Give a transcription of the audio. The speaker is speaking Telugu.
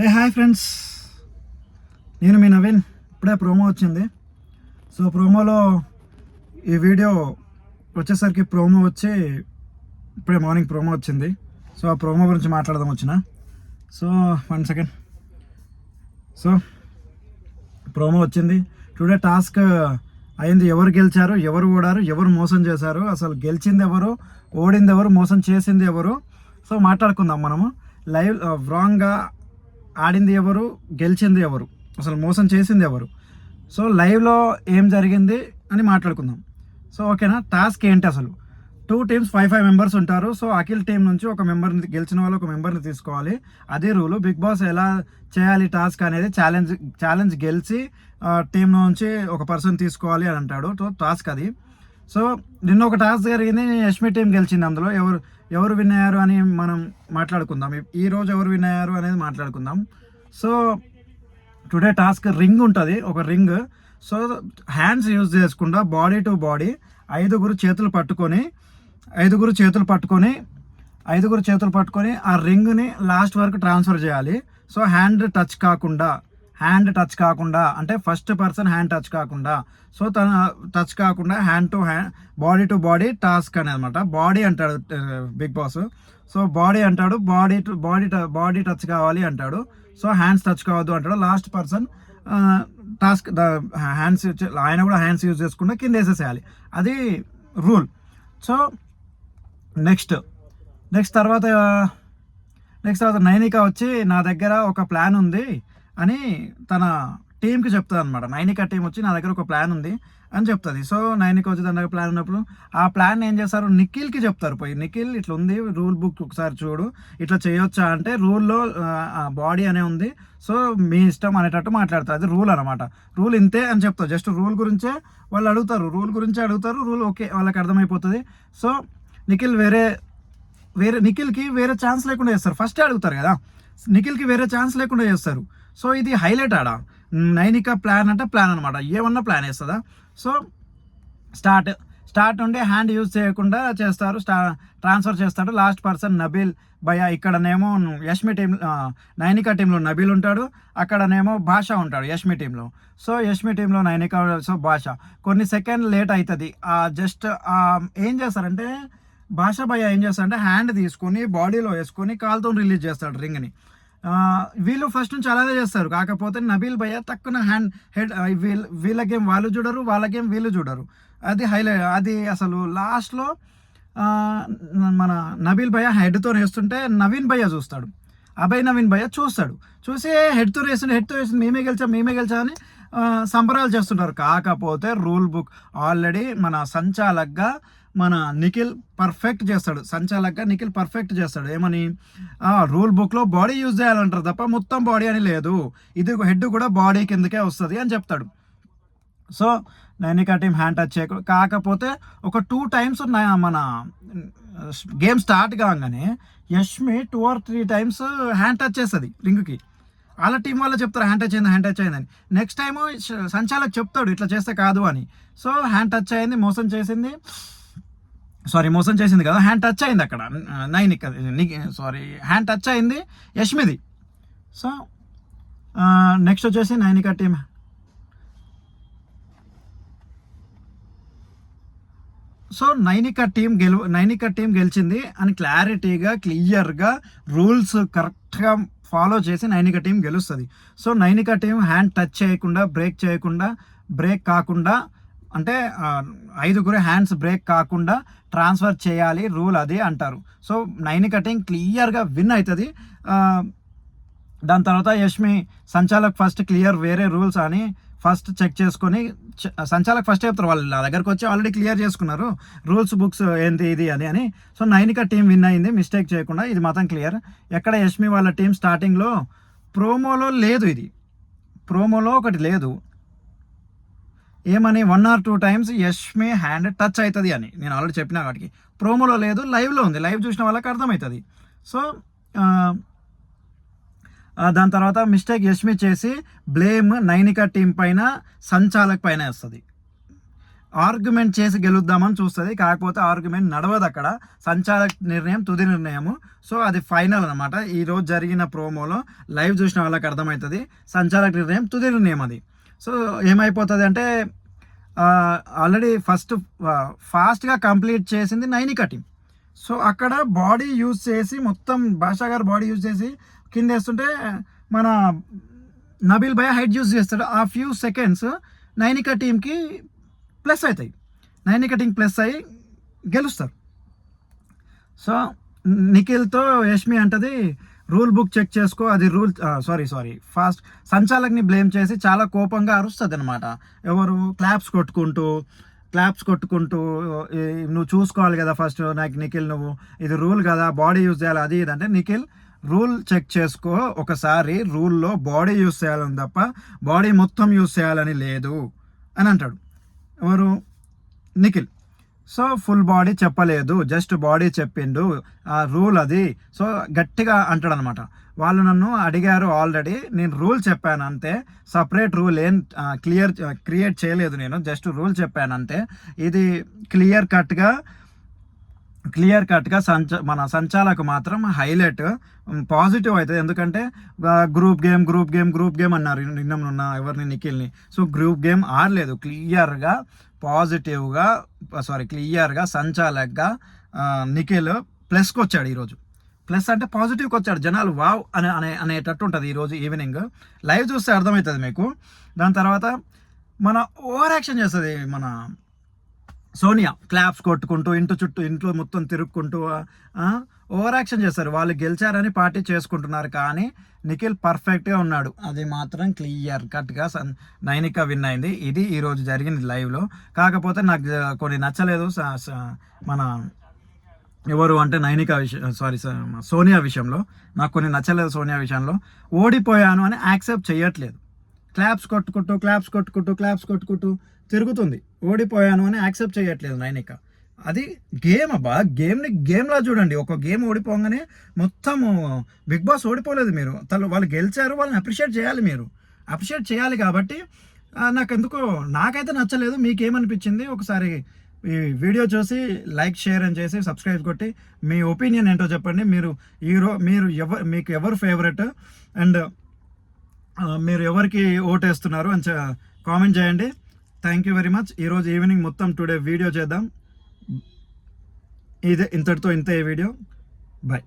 హాయ్ ఫ్రెండ్స్, నేను మీ నవీన్. ఇప్పుడే ప్రోమో వచ్చింది. సో ప్రోమోలో ఈ వీడియో వచ్చేసరికి ప్రోమో వచ్చి ఇప్పుడే మార్నింగ్ ప్రోమో వచ్చింది. సో ఆ ప్రోమో గురించి మాట్లాడదాం వచ్చిన. So 1 second. సో ప్రోమో వచ్చింది. టుడే టాస్క్ అయింది. ఎవరు గెలిచారు, ఎవరు ఓడారు, ఎవరు మోసం చేశారు, అసలు గెలిచింది ఎవరు, ఓడింది ఎవరు, మోసం చేసింది ఎవరు. సో మాట్లాడుకుందాం మనము. లైవ్ రాంగ్గా ఆడింది ఎవరు, గెలిచింది ఎవరు, అసలు మోసం చేసింది ఎవరు. సో లైవ్లో ఏం జరిగింది అని మాట్లాడుకుందాం. సో ఓకేనా. టాస్క్ ఏంటి అసలు? 2 టీమ్స్ 5 మెంబర్స్ ఉంటారు. సో అఖిల్ టీం నుంచి ఒక మెంబర్ని, గెలిచిన వాళ్ళు ఒక మెంబర్ని తీసుకోవాలి. అదే రూలు. బిగ్ బాస్ ఎలా చేయాలి టాస్క్ అనేది ఛాలెంజ్ గెలిచి టీం నుంచి ఒక పర్సన్ తీసుకోవాలి అని అంటాడు. సో టాస్క్ అది. సో నిన్న ఒక టాస్క్ జరిగింది, యష్మి టీం గెలిచింది. అందులో ఎవరు విన్ అయ్యారు అని మనం మాట్లాడుకుందాం. ఈరోజు ఎవరు విన్ అయ్యారు అనేది మాట్లాడుకుందాం. సో టుడే టాస్క్ రింగ్ ఉంటుంది, ఒక రింగ్. సో హ్యాండ్స్ యూజ్ చేసుకుండా బాడీ టు బాడీ ఐదుగురు చేతులు పట్టుకొని ఆ రింగ్ని లాస్ట్ వరకు ట్రాన్స్ఫర్ చేయాలి. సో హ్యాండ్ టచ్ కాకుండా అంటే ఫస్ట్ పర్సన్ హ్యాండ్ టచ్ కాకుండా, సో తన టచ్ కాకుండా hand to hand, body to body task అని అనమాట. బాడీ అంటాడు బిగ్ బాస్. సో బాడీ అంటాడు, బాడీ టచ్ కావాలి అంటాడు. సో హ్యాండ్స్ టచ్ కావద్దు అంటాడు. లాస్ట్ పర్సన్ టాస్క్ హ్యాండ్స్, ఆయన కూడా హ్యాండ్స్ యూజ్ చేసుకుంటే కింద వేసేసేయాలి. అది రూల్. సో నెక్స్ట్ తర్వాత నైనిక వచ్చి నా దగ్గర ఒక ప్లాన్ ఉంది అని తన టీంకి చెప్తుంది అనమాట. నైనిక టీం వచ్చి నా దగ్గర ఒక ప్లాన్ ఉంది అని చెప్తుంది. సో నైనిక వచ్చి తన దగ్గర ప్లాన్ ఉన్నప్పుడు ఆ ప్లాన్ ఏం చేస్తారు, నిఖిల్కి చెప్తారు. పోయి నిఖిల్ ఇట్లా ఉంది రూల్ బుక్ ఒకసారి చూడు, ఇట్లా చేయొచ్చా అంటే రూల్లో బాడీ అనే ఉంది, సో మీ ఇష్టం అనేటట్టు మాట్లాడతారు. అది రూల్ అనమాట. రూల్ ఇంతే అని చెప్తారు. జస్ట్ రూల్ గురించే వాళ్ళు అడుగుతారు, రూల్ ఓకే వాళ్ళకి అర్థమైపోతుంది. సో నిఖిల్కి వేరే ఛాన్స్ లేకుండా చేస్తారు. ఫస్టే అడుగుతారు కదా, నిఖిల్కి వేరే ఛాన్స్ లేకుండా చేస్తారు. సో ఇది హైలైట్ ఆడ. నైనిక ప్లాన్ అంటే ప్లాన్ అనమాట, ఏమన్నా ప్లాన్ వేస్తుందా. సో స్టార్ట్ నుండి హ్యాండ్ యూజ్ చేయకుండా చేస్తారు, ట్రాన్స్ఫర్ చేస్తాడు. లాస్ట్ పర్సన్ నబీల్ భయ. ఇక్కడనేమో యష్మి టీం, నైనిక టీంలో నబీల్ ఉంటాడు, అక్కడనేమో భాష ఉంటాడు యష్మి టీంలో. సో యష్మి టీంలో నైనిక, సో భాష. కొన్ని సెకండ్ లేట్ అవుతుంది. జస్ట్ ఏం చేస్తారంటే భాష భయ ఏం చేస్తారంటే హ్యాండ్ తీసుకొని బాడీలో వేసుకొని కాల్తో రిలీజ్ చేస్తాడు రింగ్ని. వీళ్ళు ఫస్ట్ నుంచి అలాగే చేస్తారు. కాకపోతే నబీల్ భయ్య తక్కువ హెడ్ వీళ్ళ గేమ్ వాళ్ళు చూడరు, వాళ్ళ గేమ్ వీళ్ళు చూడరు. అది హైలైట్. అది అసలు లాస్ట్లో మన నబీల్ భయ్య హెడ్తో వేస్తుంటే నవీన్ భయ్య చూస్తాడు, నవీన్ భయ్య చూసి హెడ్తో వేసింది మేమే గెలిచా అని సంబరాలు చేస్తుంటారు. కాకపోతే రూల్ బుక్ ఆల్రెడీ మన సంచాలక్గా మన నిఖిల్ పర్ఫెక్ట్ చేస్తాడు. ఏమని రూల్ బుక్లో బాడీ యూజ్ చేయాలంటారు తప్ప మొత్తం బాడీ అని లేదు, ఇది హెడ్ కూడా బాడీ కిందకే వస్తుంది అని చెప్తాడు. So Nainika team hand touch చేయకూడదు. కాకపోతే ఒక 2 టైమ్స్ మన గేమ్ స్టార్ట్ కాగానే Yashmi 2 or 3 times hand touch చేస్తుంది రింగ్కి. వాళ్ళ టీం వాళ్ళు చెప్తారు హ్యాండ్ టచ్ అయిందని. నెక్స్ట్ టైము సంచాలక్ చెప్తాడు ఇట్లా చేస్తే కాదు అని. సో హ్యాండ్ టచ్ అయింది, మోసం చేసింది కదా, హ్యాండ్ టచ్ అయింది అక్కడ హ్యాండ్ టచ్ అయింది యష్మిది. సో నెక్స్ట్ వచ్చేసి Nainika team. So Nainika team గెలిచింది అని క్లియర్గా రూల్స్ కరెక్ట్గా ఫాలో చేసి నైనిక టీం గెలుస్తుంది. So Nainika team hand touch చేయకుండా, బ్రేక్ కాకుండా అంటే 5 హ్యాండ్స్ బ్రేక్ కాకుండా ట్రాన్స్ఫర్ చేయాలి, రూల్ అది అంటారు. సో నైనిక టీం క్లియర్గా విన్ అవుతుంది. దాని తర్వాత యష్మి సంచాలక్ ఫస్ట్ క్లియర్ వేరే రూల్స్ అని ఫస్ట్ చెక్ చేసుకొని, సంచాలక్ ఫస్ట్ చెప్తారు, వాళ్ళు నా దగ్గరకు వచ్చి ఆల్రెడీ క్లియర్ చేసుకున్నారు రూల్స్ బుక్స్ ఏంటి ఇది అని. సో నైనిక టీం విన్ అయింది మిస్టేక్ చేయకుండా, ఇది మాత్రం క్లియర్. ఎక్కడ యష్మి వాళ్ళ టీం స్టార్టింగ్లో ప్రోమోలో లేదు, ఇది ప్రోమోలో ఒకటి లేదు. ఏమని 1 or 2 times Yashmi hand touch అవుతుంది అని నేను ఆల్రెడీ చెప్పిన. వాటికి ప్రోమోలో లేదు, లైవ్లో ఉంది. లైవ్ చూసిన వాళ్ళకి అర్థమవుతుంది. సో దాని తర్వాత మిస్టేక్ యష్మి చేసి బ్లేమ్ నైనిక టీం పైన, సంచాలక్ పైన వేస్తుంది. ఆర్గ్యుమెంట్ చేసి గెలుద్దామని చూస్తుంది, కాకపోతే ఆర్గ్యుమెంట్ నడవదు అక్కడ. సంచాలక నిర్ణయం తుది నిర్ణయము. సో అది ఫైనల్ అనమాట. ఈరోజు జరిగిన ప్రోమోలో లైవ్ చూసిన వాళ్ళకి అర్థమవుతుంది, సంచాలక నిర్ణయం తుది నిర్ణయం అది. సో ఏమైపోతుంది అంటే ఆల్రెడీ ఫాస్ట్గా కంప్లీట్ చేసింది నైనికా టీం. సో అక్కడ బాడీ యూజ్ చేసి మొత్తం భాషా గారు బాడీ యూజ్ చేసి కింద వేస్తుంటే మన నబీల్ భయ్య హైట్ యూజ్ చేస్తాడు. ఆ ఫ్యూ సెకండ్స్ నైనికా టీంకి ప్లస్ అవుతాయి, నైనికా టీం ప్లస్ అయ్యి గెలుస్తారు. సో నిఖిల్తో యష్మి అంటది రూల్ బుక్ చెక్ చేసుకో, అది రూల్ సారీ ఫాస్ట్ సంచాలక్ని బ్లేమ్ చేసి చాలా కోపంగా అరుస్తుంది అనమాట. ఎవరు క్లాప్స్ కొట్టుకుంటూ నువ్వు చూసుకోవాలి కదా ఫస్ట్ నాకు నిఖిల్, నువ్వు ఇది రూల్ కదా బాడీ యూజ్ చేయాలి అది ఇది అంటే, నిఖిల్ రూల్ చెక్ చేసుకో ఒకసారి, రూల్లో బాడీ యూజ్ చేయాలని తప్ప బాడీ మొత్తం యూజ్ చేయాలని లేదు అని అంటాడు. ఎవరు? నిఖిల్. సో ఫుల్ బాడీ చెప్పలేదు, జస్ట్ బాడీ చెప్పిండు, ఆ రూల్ అది. సో గట్టిగా అంటాడు అనమాట. వాళ్ళు నన్ను అడిగారు ఆల్రెడీ, నేను రూల్ చెప్పాను అంతే, సపరేట్ రూల్ ఏం క్రియేట్ చేయలేదు, నేను జస్ట్ రూల్ చెప్పాను అంతే. ఇది క్లియర్ కట్గా మన సంచాలకు మాత్రం హైలైట్ పాజిటివ్ అవుతుంది. ఎందుకంటే గ్రూప్ గేమ్ అన్నారు నిన్న ఎవరిని, నిఖిల్ని. సో గ్రూప్ గేమ్ ఆడలేదు, క్లియర్గా సంచాలక్గా నిఖిల్ ప్లస్కి వచ్చాడు ఈరోజు. ప్లస్ అంటే పాజిటివ్కి వచ్చాడు, జనాలు వావ్ అనేటట్టు ఉంటుంది ఈరోజు ఈవినింగ్. లైవ్ చూస్తే అర్థమవుతుంది మీకు. దాని తర్వాత మన ఓవర్ యాక్షన్ చేస్తుంది మన సోనియా, క్లాప్స్ కొట్టుకుంటూ ఇంట్లో మొత్తం తిరుక్కుంటూ ఓవర్ యాక్షన్ చేస్తారు. వాళ్ళు గెలిచారని పార్టీ చేసుకుంటున్నారు, కానీ నిఖిల్ పర్ఫెక్ట్గా ఉన్నాడు. అది మాత్రం క్లియర్ కట్గా నైనికా విన్ అయింది. ఇది ఈరోజు జరిగింది లైవ్లో. కాకపోతే నాకు కొన్ని నచ్చలేదు మన ఎవరు అంటే నైనికా సోనియా విషయంలో నాకు కొన్ని నచ్చలేదు. సోనియా విషయంలో ఓడిపోయాను అని యాక్సెప్ట్ చేయట్లేదు, క్లాప్స్ కొట్టుకుంటూ తిరుగుతుంది. ఓడిపోయాను అని యాక్సెప్ట్ చేయట్లేదు నైనిక. అది గేమ్ అబ్బా, గేమ్లా చూడండి. ఒక గేమ్ ఓడిపోగానే మొత్తము బిగ్ బాస్ ఓడిపోలేదు మీరు, వాళ్ళు గెలిచారు, వాళ్ళని అప్రిషియేట్ చేయాలి, మీరు అప్రిషియేట్ చేయాలి. కాబట్టి నాకైతే నచ్చలేదు. మీకేమనిపించింది? ఒకసారి ఈ వీడియో చూసి లైక్ షేర్ అని చేసి సబ్స్క్రైబ్ కొట్టి మీ ఒపీనియన్ ఏంటో చెప్పండి. మీకు ఎవరు ఫేవరెట్ అండ్ మీరు ఎవరికి ఓటేస్తున్నారు అని కామెంట్ చేయండి. Thank you very much. ఈరోజు ఈవినింగ్ మొత్తం టుడే వీడియో చేద్దాం. ఇంతటితో ఇంతే వీడియో. బాయ్.